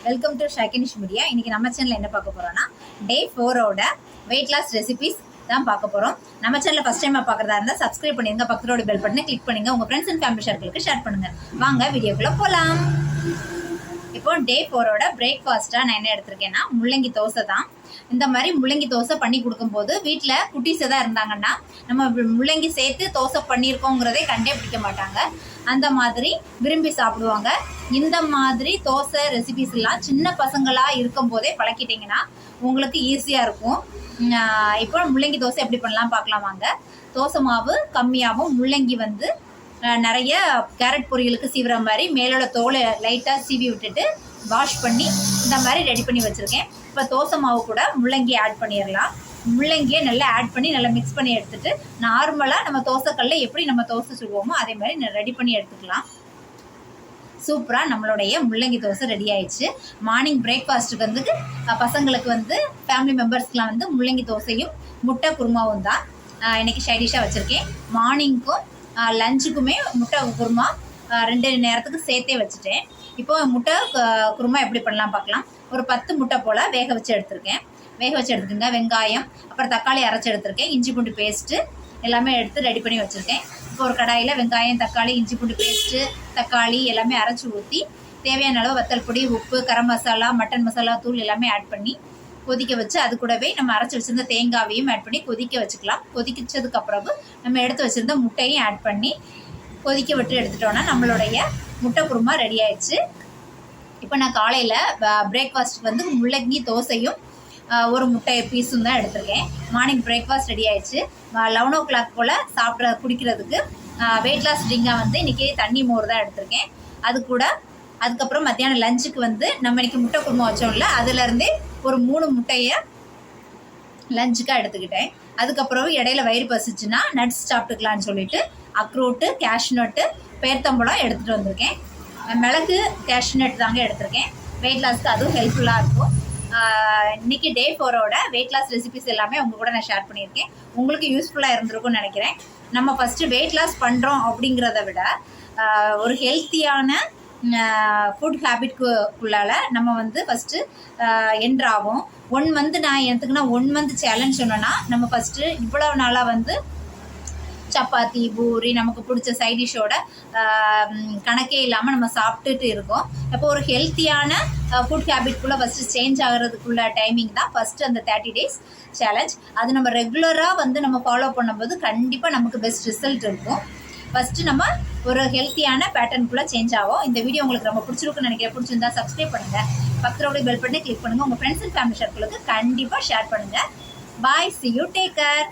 Welcome to ஷாக்கினிஷ் media. இன்னைக்கு நம்ம சேனல்ல என்ன பார்க்க போறோம்னா டே 4ஓட வெயிட் லாஸ் ரெசிபிஸ் தான் பார்க்க போறோம். நம்ம சேனல்ல ஃபர்ஸ்ட் டைமா பார்க்கறதா இருந்தா சப்ஸ்கிரைப் பண்ணிருங்க, பக்கத்தோட பெல் பட்டனை கிளிக் பண்ணுங்க, உங்க ஃப்ரெண்ட்ஸ் அண்ட் ஃபேமிலி சர்க்கிளுக்கு ஷேர் பண்ணுங்க. வாங்க வீடியோக்குள்ள போலாம். இப்போ டே 4ஓட பிரேக்ஃபாஸ்டா நான் என்ன எடுத்திருக்கேன்னா முள்ளங்கி தோசை தான். இந்த மாதிரி முள்ளங்கி தோசை பண்ணி கொடுக்கும்போது வீட்டில் குட்டீஸ் எதாவது இருந்தாங்கன்னா நம்ம முள்ளங்கி சேர்த்து தோசை பண்ணியிருக்கோங்கிறதே கண்டே பிடிக்க மாட்டாங்க. அந்த மாதிரி விரும்பி சாப்பிடுவாங்க. இந்த மாதிரி தோசை ரெசிபிஸ் எல்லாம் சின்ன பசங்களாக இருக்கும் போதே பழக்கிட்டிங்கன்னா உங்களுக்கு ஈஸியாக இருக்கும். இப்போ முள்ளங்கி தோசை எப்படி பண்ணலாம் பார்க்கலாம் வாங்க. தோசை மாவு கம்மியாகவும் முள்ளங்கி வந்து நிறைய கேரட் பொரியலுக்கு சீவுற மாதிரி மேலோட தோலை லைட்டாக சீவி விட்டுட்டு வாஷ் பண்ணி இந்த மாதிரி ரெடி பண்ணி வச்சுருக்கேன். இப்போ தோசை மாவு கூட முள்ளங்கி ஆட் பண்ணிடலாம். முள்ளங்கியை நல்லா ஆட் பண்ணி நல்லா மிக்ஸ் பண்ணி எடுத்துகிட்டு நார்மலாக நம்ம தோசைக்கல்ல எப்படி நம்ம தோசை சுடுவோமோ அதே மாதிரி ரெடி பண்ணி எடுத்துக்கலாம். சூப்பராக நம்மளுடைய முள்ளங்கி தோசை ரெடி ஆயிடுச்சு. மார்னிங் பிரேக்ஃபாஸ்ட்டுக்கு வந்து பசங்களுக்கு வந்து ஃபேமிலி மெம்பர்ஸ்க்கெலாம் வந்து முள்ளங்கி தோசையும் முட்டை குருமாவும் தான் இன்றைக்கி சைடிஷாக வச்சுருக்கேன். மார்னிங்க்கும் லஞ்சுக்குமே முட்டை குருமா 2 நேரத்துக்கு சேர்த்தே வச்சுட்டேன். இப்போ முட்டை குருமா எப்படி பண்ணலாம் பார்க்கலாம். ஒரு 10 முட்டை போல் வேக வச்சு எடுத்துக்கோங்க. வெங்காயம் அப்புறம் தக்காளி அரைச்சி எடுத்துருக்கேன். இஞ்சி பூண்டு பேஸ்ட்டு எல்லாமே எடுத்து ரெடி பண்ணி வச்சுருக்கேன். இப்போ ஒரு கடாயில் வெங்காயம் தக்காளி இஞ்சி பூண்டு பேஸ்ட்டு தக்காளி எல்லாமே அரைச்சி ஊற்றி தேவையான அளவு வத்தல் பொடி உப்பு கரம் மசாலா மட்டன் மசாலா தூள் எல்லாமே ஆட் பண்ணி கொதிக்க வச்சு அது கூடவே நம்ம அரைச்சி வச்சுருந்த தேங்காவையும் ஆட் பண்ணி கொதிக்க வச்சுக்கலாம். கொதிச்சதுக்கப்புறம் நம்ம எடுத்து வச்சுருந்த முட்டையும் ஆட் பண்ணி கொதிக்க விட்டு எடுத்துட்டோன்னா நம்மளுடைய முட்டை குருமா ரெடி ஆயிடுச்சு. இப்போ நான் காலையில் பிரேக்ஃபாஸ்ட்டுக்கு வந்து முள்ளங்கி தோசையும் ஒரு முட்டை பீஸும் தான் எடுத்திருக்கேன். மார்னிங் பிரேக்ஃபாஸ்ட் ரெடி ஆயிடுச்சு. 11 o'clock போல் குடிக்கிறதுக்கு வெயிட் லாஸ் ட்ரிங்காக வந்து இன்றைக்கி தண்ணி மோர் தான் எடுத்திருக்கேன். அது கூட அதுக்கப்புறம் மத்தியானம் லஞ்சுக்கு வந்து நம்ம இன்றைக்கி முட்டை குருமா வச்சோம்ல அதுலேருந்தே ஒரு 3 முட்டையை லஞ்சுக்காக எடுத்துக்கிட்டேன். அதுக்கப்புறம் இடையில வயிறு பசிச்சுன்னா நட்ஸ் சாப்பிட்டுக்கலான்னு சொல்லிட்டு அக்ரோட்டு கேஷ்நட்டு பேர்த்தம்பழம் எடுத்துகிட்டு வந்திருக்கேன். மிளகு கேஷ்நட் தாங்க எடுத்திருக்கேன். வெயிட் லாஸ்க்கு அதுவும் ஹெல்ப்ஃபுல்லாக இருக்கும். இன்றைக்கி டே 4ஓட வெயிட் லாஸ் ரெசிபிஸ் எல்லாமே உங்கள் கூட நான் ஷேர் பண்ணியிருக்கேன். உங்களுக்கு யூஸ்ஃபுல்லாக இருந்திருக்கும்னு நினைக்கிறேன். நம்ம ஃபஸ்ட்டு வெயிட் லாஸ் பண்ணுறோம் அப்படிங்கிறத விட ஒரு ஹெல்த்தியான ஃபுட் ஹேபிட்குள்ளால் நம்ம வந்து ஃபஸ்ட்டு என்ட்ராகும். 1 மந்த் நான் எடுத்துக்கினா 1 மந்த் சேலஞ்ச் சொன்னோன்னா நம்ம ஃபஸ்ட்டு இவ்வளோ நாளாக வந்து சப்பாத்தி பூரி நமக்கு பிடிச்ச சைடிஷோட கணக்கே இல்லாமல் நம்ம சாப்பிட்டுட்டு இருக்கோம். அப்போ ஒரு ஹெல்த்தியான ஃபுட் ஹேபிட்குள்ளே ஃபஸ்ட்டு சேஞ்ச் ஆகிறதுக்குள்ள டைமிங் தான் ஃபஸ்ட்டு அந்த 30 days சேலஞ்ச். அது நம்ம ரெகுலராக வந்து நம்ம ஃபாலோ பண்ணும்போது கண்டிப்பாக நமக்கு பெஸ்ட் ரிசல்ட் இருக்கும். ஃபஸ்ட்டு நம்ம ஒரு ஹெல்த்தியான பேட்டர்னுக்குள்ளே சேஞ்ச் ஆகும். இந்த வீடியோ உங்களுக்கு ரொம்ப பிடிச்சிருக்குன்னு நினைக்கிறேன். பிடிச்சிருந்தா சப்ஸ்கிரைப் பண்ணுங்கள், பக்கத்தோட பெல் பட்டனை கிளிக் பண்ணுங்கள், உங்கள் ஃப்ரெண்ட்ஸ் அண்ட் ஃபேமிலி சர்க்கிளுக்கு கண்டிப்பாக ஷேர் பண்ணுங்கள். பாய், see you, take care.